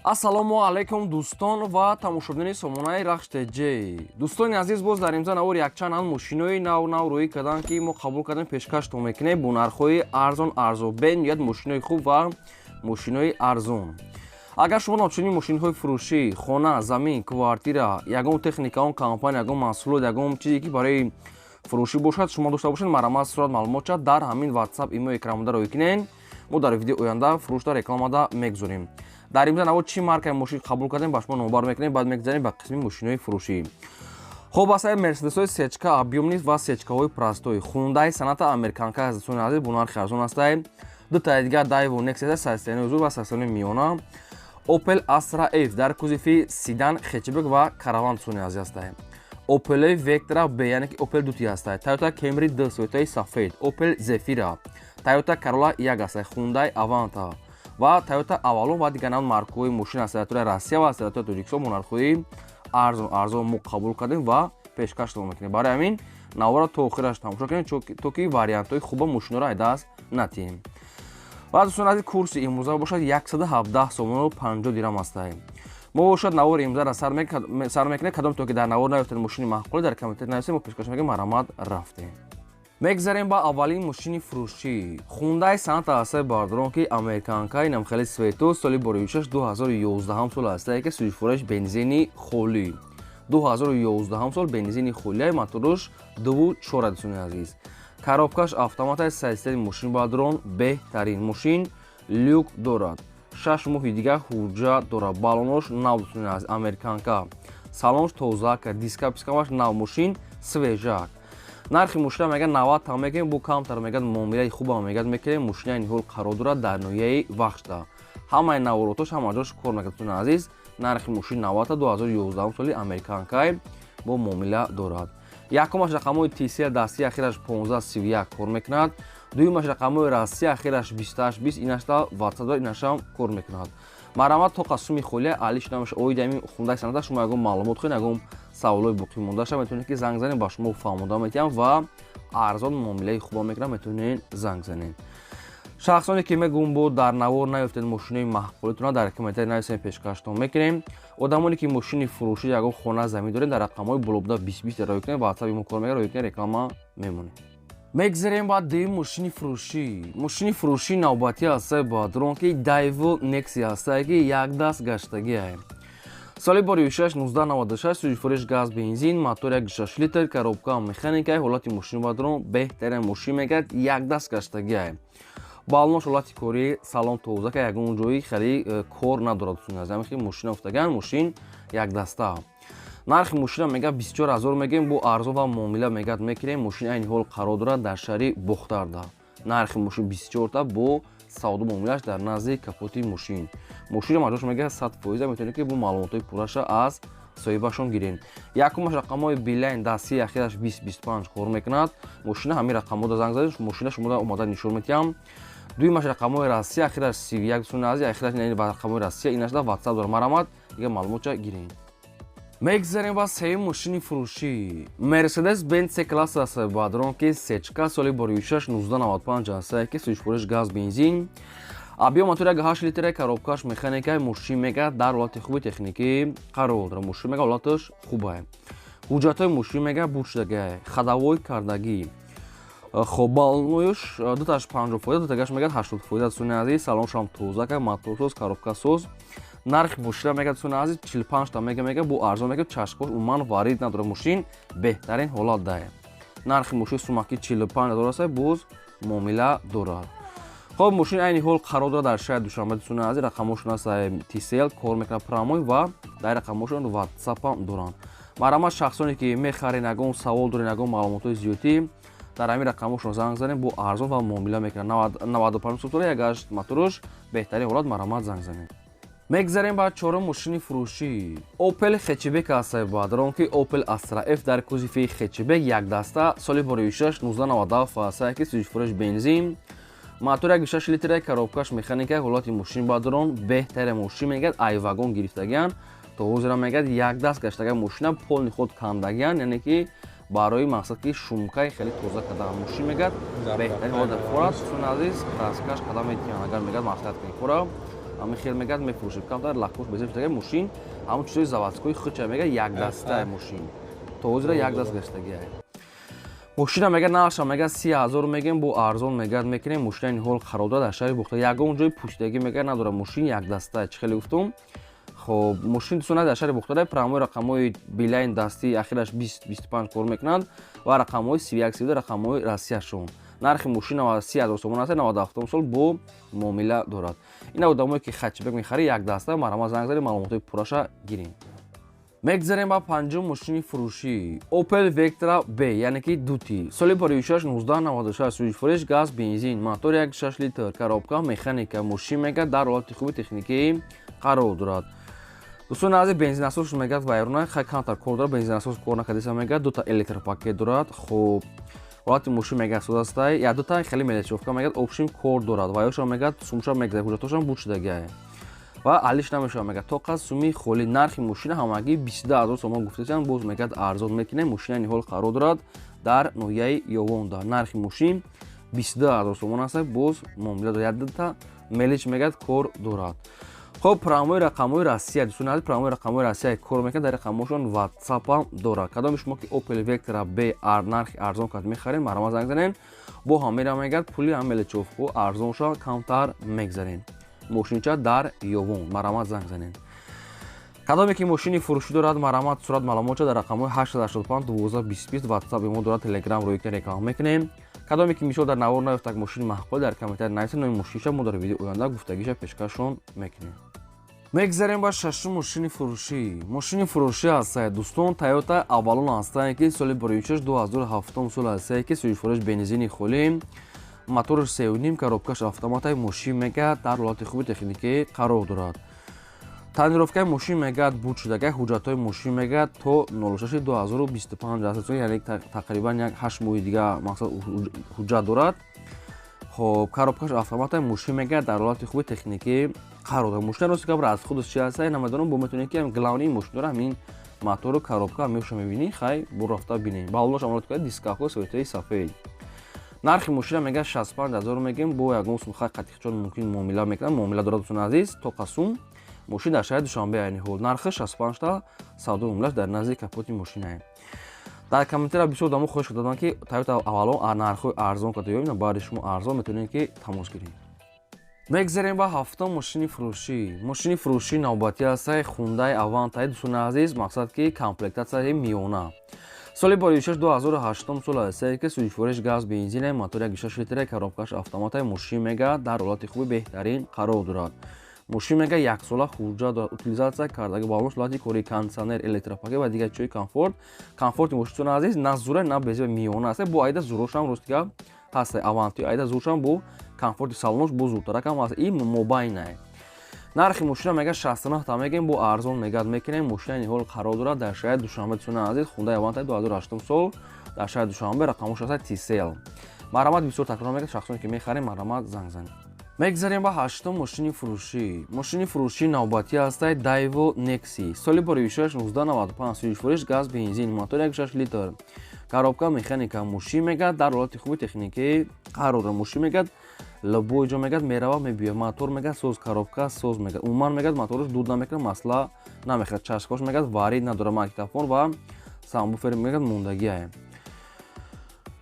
Ассалому алайкум дӯстон ва тамошобини сомонаи Рахш ТЖ. Дӯстони азиз, боз дар имза навор якчанд мошинои нав рӯӣ карданд, ки мо қабул кардем пешкаштон мекунем бо нархҳои арзон арзобен ё мошинои хуб ва мошинои арзон. Агар шумо ночунӣ мошинҳои фурӯшӣ, хона, замин, квартира, ягон техника, он компания, ягон маҳсулот, ягон чизе ки барои фурӯшӣ бошад, шумо дошта бошед, марамат сурат маълумот шад дар ҳамин WhatsApp имои экраномада роӣ кунед. Мо дар видеои оянда фурӯшда рекламада мегузорем. Дар имза навор чӣ маркаи мошин қабул кардем ба шумо номбар мекунем, баъд мегузарем ба қисми мошинои фурӯшӣ. Хоб асаи мерседесҳои сечка объёмнист ва сечкаҳои простой. Хундай Соната Американка азизони азиз бо нархи арзон астай. Ду таи дигар Daewoo Nexia састани ҳузур ва састани миёна. Opel Astra F дар кузифи седан, хэтчбек ва караван дӯстони азиз астай. Opel Vectra B яъне ки Opel дути астай. Toyota Camry D светои сафед. Opel Zafira, Toyota Corolla 1 астай. Hyundai Avanta ва Toyota Avalon ва дигар навъи маркаҳои мошин аз территорияи Россия ва аз территорияи Тоҷикистон бо нархҳои арзон мо қабул кардем ва пешкаштон мекунем. Барои ҳамин навора то охираш тамошо кунед, то ки вариантҳои хуба мошинҳоро аз даст натиҳем. ва дӯстон азиз, курси имрӯза бошад 117 сомону 50 дирҳам астай. мо бошад навори имрӯзаро сар мекунем, кадом то ки дар навор наёфтед мошини маҳқулӣ дар комментар нависем, мо пешкаш мекунем, марамат рафтем. мегзарем ба аввалин мошини фурӯшӣ. Hyundai Sonata астай бардорон ки американка, инам хеле свету, соли боришаш 2011 сол астай, ки сӯзишвораш бензини холӣ. 2011 сол бензини холӣ, моторуш 2.4 дӯстони азиз. Коробкаш автоматаи системаи мошин бардорон беҳтарин мошин, люк дорад. 6 моҳи дигар ҳуҷҷат дорад. Балонош нав дӯстони азиз, американка. Салонш тозака, диска-пискамаш нав, мошин свежак. нархи мошина мегӯяд 90 там мекунем, бо камтар мегӯяд муомилаи хуба мегӯяд мекунем. Мошина айни ҳол қарор дорад дар ноҳияи вахшта. ҳамаи наворотош ҳама ҷош кор мекунад дӯстони азиз. нархи мошин 90 2011 соли американкай бо муомила дорад. якумаш рақамҳои TCL дастии ахираш 1531 кор мекунад. дуюмаш рақамҳои Россия ахираш 2820, инашта WhatsApp инашам кор мекунад. марамат то қасуми холия али шунамаш оиди ҳамин Hyundai Sonata. шумо ягон маълумот хоҳед, ягон саволои боқӣ мондааша метавонед ки занг занед, ба шумо фаҳмода метиҳам ва арзон муомилаи хуба мекунам, метавонед занг занед. шахсоне ки мегӯм бо дар навор наёфтед мошинои маҳқулитона, дар комментари нависем, пешкаштон мекунем. одамоне ки мошини фурӯшӣ, ягон хона замин доред, дар рақамҳои болобуда 20 роӣ кунед, WhatsApp мо кор мекунад, роӣ кунед, реклама мемонед. мегзарем ба дуюм мошини фурӯшӣ. мошини фурӯшӣ навбатӣ астай баъдрон ки Daewoo Nexia астай, ки якдаст гаштагиай. соли боришаш 1996, сӯзишвориш газ бензин, мотор 1.6 литр, коробка механикаи, ҳолати мошини баъдрон беҳтарин мошин мегӯяд, якдаст гаштагиай. балонош ҳолати кори, салон тозака, ягон ҷои хеле кор надорад дӯстони азиз, ҳамин ки мошина уфтаган, мошин якдаста. нархи мошина мегӯяд 24 000 мегӯем, бо арзон ва муомила мегӯяд мекунем. мошин айни ҳол қарор дорад дар шаҳри Бохтарда. нархи мошин 24 та бо савду муомилаш дар назди капоти мошин. мошина маҷош мегӯяд 100%, метавонед ки бо маълумотҳои пурраша аз соҳибашон гиред. якумаш рақамҳои Beeline дастии ахираш 2025 кор мекунад. мошина ҳамин рақамҳода занг занед, мошина шумода омада нишон метиҳам. дуюмаш рақамҳои Россия ахираш 31 дӯстони азиз, ахираш ин рақамҳои Россия, инашда WhatsApp дорад. марамат дигар маълумотша гиред. мегзарем ба сеюм мошини фурӯшӣ. Mercedes-Benz C-класс астай баъдрон ки сечка, соли боришаш 1995 астай, ки сӯзишвориш газ бензин, объём мотори 1.8 литр, коробкаш механикаи, мошин мегӯяд дар ҳолати хуби техникӣ қарор дорад. мошин мегӯяд ҳолаташ хубай. ҳуҷҷатҳои мошин мегӯяд буд шудагиай, хадовой кардагӣ. хоб балонош 2.50%, дутагаш мегӯяд 80% дӯстони азиз. салоншам тозака, моторсоз, коробкасоз. нархи мошина мегӯяд дӯстони азиз 45 та мегӯяд, бо арзон мегӯяд, чашмош умуман варид надорад, мошин беҳтарин ҳолат дае. нархи мошин сумаки 45 000 астай, боз муомила дорад. хоб мошин айни ҳол қарор дорад дар шаҳри Душанбе дӯстони азиз. рақамҳошон астай TCL кор мекунад промой ва дар рақамҳошон WhatsApp доранд. марамат шахсоне ки мехарен, ягон савол дорен, ягон маълумотҳои зиёдӣ, дар ҳамин рақамҳошон занг занед, бо арзон ва муомила мекунад. 95% 1.8 моторуш беҳтарин ҳолат, марамат занг занед. мегзарем ба чорум мошини фурӯшӣ. Opel хэтчбек астай баъдрон ки Opel Astra F дар кузифи хэтчбек якдаста, соли боришаш 1997 астай, ки сӯзишвориш бензин, мотор 1.6 литр, коробкаш механикаи, ҳолати мошин баъдрон беҳтарин мошин мегӯяд, айвагон гирифтагиан, то ҳозирам мегӯяд якдаст гаштагиан мошина, полни худ кандагиан, яъне ки барои мақсад ки шумкаи хеле тоза кардан мошин мегӯяд, беҳтарин ҳолат дар форат. дӯстони азиз, краскаш қадам метиҳанд, агар мегӯяд мақсад кунед фора ҳамин хел мегӯяд мефурӯшед. Камтар лакош безем шудаги мошин ҳамон чизои заводскои худша мега якдастаи мошин. То ҳозира якдаст гаштагиае. Мошина мега наша мега 30,000 мегем бо арзон мегад мекунем. Мошина ин ҳол қарор дорад дар шаҳри Бухта. Ягон ҷои пуштагӣ мега надора. Мошин якдастае. Чӣ хеле гуфтум? خب ماشین دوستان در شهر بختاره پراموی رقم‌های بیلاین دستی اخیرش 20-25 کار میکنند و رقم‌های 31 رقم‌های رسیشون. نرخ ماشین 30,000 تومان است. 97 سال با معامله دارد. این آدمایی که خچبک می‌خری یک دسته مرا زنگ زدید معلومات پوراشا گیریم. میگذاریم با پنجم ماشین فروشی اوپل وکترا بی یعنی که دوتی سال پاریوشش 1996 سوژ فروش گاز بنزین موتور 1.6 لیتر коробка مکانیک ماشین میگه در حالت خوب تکنیکی قرار دارد. دوستان عزیز بنزین اساس میگه وایرونه خیلی کانتر کار داره بنزین اساس کار نکردیسه میگه دو تا الکتر پاکت دارد. خب حالت ماشین میگه سودا است یا دو تا خیلی ملچوفکا میگه اپشن کار دارد وایرش میگه سومشا میگه حجتاشم بود شدگیه و علیش نمیشه میگه تا قد سومی خالی نرخ ماشین همگی 22,000 تومان گفتن باز میگه ارزان میکنه ماشین این حال قرار دارد در نوعیه یووندا نرخ ماشین 22,000 تومان است باز معامله دارد دو تا ملچ میگه کار دارد. خب پراموی رقم‌های رسیه دوستان عزیز پراموی رقم‌های رسیه کار میکنه در رقم‌هاشون واتساپ هم داره. کدام شما که اوپل وکترا بی نرخ ارزان کات میخرین مرا زنگ زنین با همین میگه پولی هم ملچوف و ارزانشا کمتر میگذارین. ماشینچا در یوون مرا زنگ زنین. کدامی که ماشینی فروشی دارد مرا صورت معلومات در رقم‌های 885 1220 واتساپ ما داره تلگرام روی که رقم میکنیم. کدامی که میشه در نوار نیفت یک ماشین محقول در کامنتر نویسید نوع ماشینش ما در ویدیو آینده گفتگیش پیشکشون میکنیم. میگذاریم با ششم ماشین فروشی. ماشین فروشی است دوستان تویوتا اولون هستند که سال پاریوشش 2007 سال است که سوژ فروش بنزینی خالی موتورش 3.5 коробкаш автоматای ماشین میگه در حالت خوب تکنیکی قرار دارد. تنظیم‌های ماشین میگه بود شده حجت‌های ماشین میگه تا 06 2025 است یعنی تقریبا یک 8 ماه دیگه مقصد حجت دارد. خب коробкаш автоматای ماشین میگه در حالت خوب تکنیکی قرار دارد. ماشین رو که از خودش چی هست نمیدونم با میتونید که گلاونی ماشین داره همین موتور و коробка میشه میبینی خیلی برافتا ببینید بالاش عملات کنید دیسکاکو سویتای سفید. نرخ ماشین میگه 65,000 میگیم با یک موسم خیلی قطعی چون ممکن معامله میکنن معامله دارد دوستان عزیز تا قسم ماشین در شهر دوشنبه یعنی حال نرخ 65 تا سودا معاملهش در نزدیک کاپوت ماشین است. در کامنتر بسیار دامو خوش دادن که تویوتا اولو نرخ ارزان کرده یا بعد شما ارزان میتونید که تماس گیرید. میگذاریم با هفتم ماشین فروشی. ماشین فروشی نوبتی است خوندای اوانتای دوستان عزیز مقصد که کامپلکتاسیون میونه. سال پاریوشش 2008 سال است که سوژ فروش گاز بنزین موتور 1.6 لیتر коробкаш автоматای ماشین میگه در حالت خوب بهترین قرار دارد. ماشین میگه یک سال حجت утилизация کردگی با مشکلاتی کوری کانسنر الکتروپاکی و دیگر چوی کامفورت ماشین عزیز نه زوره نه بزه میونه است با ایده زورش هم رستگاه هست اوانتی ایده زورش هم با کامفورت سالونش با زودتر کم است این موبایل نرخ ماشین میگه 69 تا میگیم با ارزان میگه میکنیم ماشین این حال قرار دارد در شهر دوشنبه دوستان عزیز خونده اوانتی 2008 سال در شهر دوشنبه رقمش است تیسل مرامت بسیار تکرار میگه شخصی که میخریم مرامت زنگ زنید. میگذاریم با هشتم ماشین فروشی. ماشین فروشی نوبتی است دایو نکسی سال پاریوشش 1995 سوژ فروش گاز بنزین موتور 1.6 لیتر коробка مکانیک ماشین میگه در حالت خوب تکنیکی قرار دارد. ماشین میگه لبوی جو میگه میروا میبیه موتور میگه سوز коробка سوز میگه عموما میگه موتورش دود نمیکنه مسئله نمیخواد چسبش میگه وارد نداره ماگنیتوفون و سامبوفر میگه موندگیه.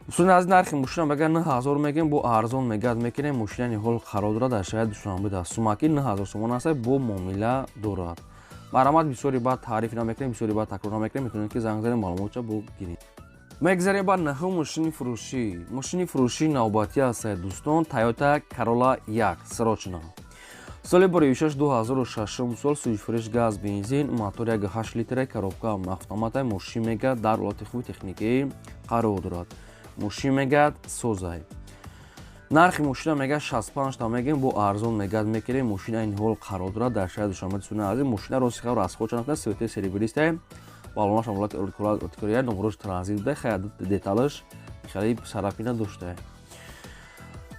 دوستان از نرخ ماشین میگه 9,000 میگیم با ارزان میگه میکنه ماشین حال قرار دارد در شهر دوشنبه در سوماکی 9,000 تومان است با معامله دارد. مرامت بسیاری بعد تعریف نمیکنه بسیاری بعد تکرار نمیکنه میتونید که زنگ زنید معلومات بگیرید. میگذاریم با نهم ماشین فروشی. ماشین فروشی نوبتی است دوستان تویوتا کرولا 1 سراچنا سال پاریوشش 2006 سال سوژ فروش گاز بنزین موتور 1.8 لیتر коробка автоматای ماشین میگه در حالت خوب تکنیکی قرار دارد. ماشین میگه سوزای نرخ ماشین میگه 65 تا میگیم با ارزان میگه میکنه ماشین این حال قرار دارد در شهر دوشنبه دوستان عزیز ماشین رو خیلی از خود چنان سویته سریبریست بالونش عملات ارتکاریه نمروش ترانزیت ده خیلی دیتالش خیلی سراپینه داشته.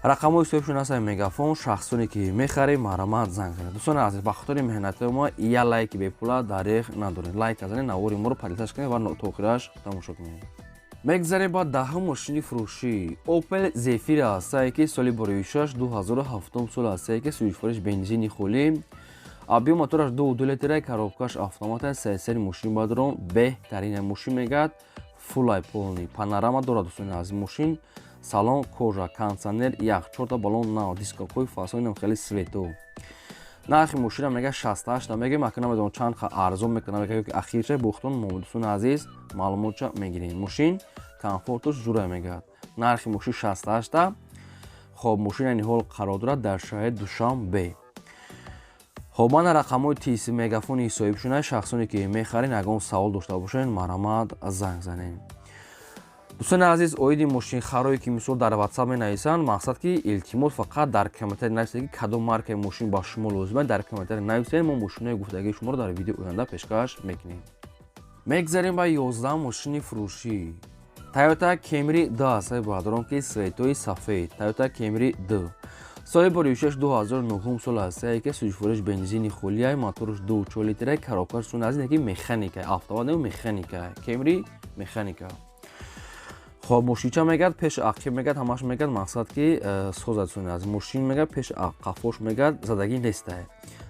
رقم‌های سویشون هست مگافون شخصونی که میخریم مرامت زنگ زنید. دوستان عزیز با خاطر مهنت ما یا لایک به پولا دریغ ندارید. لایک بزنید نواری ما رو پلیتش کنید و تا آخرش تماشا کنید. мегзарем ба даҳум мошини фурӯшӣ Opel Zafira астае ки соли бори 2007 сол астае ки сӯзишвориш бензини хӯли объем мотораш 2 литра коробкаш автомата сесери мошин бадрон беҳтарина мошин мегӯяд фулай полни панорама дорад дӯстони азиз мошин салон кожа кондитсионер ях 4 баллон нав дискокои фасони хеле свету нархи мошина мега 68 мега макна медон чанд ха арзон мекана мега ки ахирча бухтон модусун азиз маълумотча мегирин мошин комфортуш зура мегад нархи мошин 68 хоб мошина ниҳол қарор дорад дар шаҳри Душанбе хоб мана рақамҳои тиси мегафони ҳисобӣ шуна шахсоне ки мехарин ягон савол дошта бошен марамад занг занен дӯстони азиз оиди мошинхарое ки мисол дар WhatsApp менависанд мақсад ки илтимос фақат дар комментари нависед ки кадом маркаи мошин ба шумо лозима дар комментари нависед мо мошинои гуфтагии шуморо дар видеои оянда пешкаш мекунем мегзарем ба 11 мошини фурӯшӣ Toyota Camry 2 астае баҳдорон ки светои сафед Toyota Camry 2 соли бори 2009 сол астае ки сӯзишвориш бензини хӯлияй моторуш 2.4 литра коробкаш сун аз ки механика автомат не механика Camry механика хоб мошинча мегад пеш ақиб мегад ҳамаш мегад мақсад ки созад сун аз мошин мегад пеш қафош мегад задагӣ нестае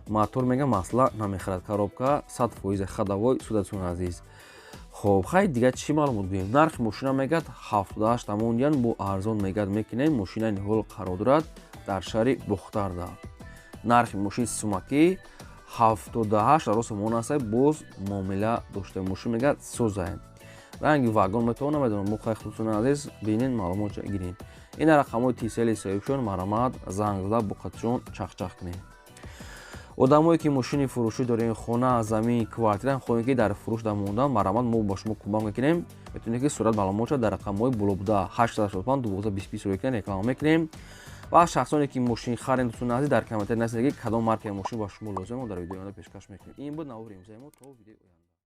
мотор мега масъала намехарад коробка 100% ходовой судад сун азиз хоб хай дига чӣ маълумот гӯем нархи мошина мегад 78 тамониан бо арзон мегад мекунем мошина ниҳол қарор дорад дар шаҳри Бухтарда нархи мошин сумакӣ 78 росомон аст боз муомила дошта мошин мегад созае ранги вагон метавона медонам мухай худтон азиз бинин маълумотча гирин ина рақамҳои тисели соҳибшон марамад занг зада буқатшон чахчах кунем одамое ки мошини фурӯшӣ дорем хона замин квартира хоҳем ки дар фурӯш дар мондан марамад мо ба шумо кӯмак мекунем метавонед ки сурат маълумотша дар рақамҳои боло буда 885 1220 рӯйкунем реклама мекунем ва шахсоне ки мошин харен дӯстони азиз дар комментари нависед ки кадом маркаи мошин ба шумо лозима мо дар видеои оянда пешкаш мекунем ин буд навори имзои мо то видеои оянда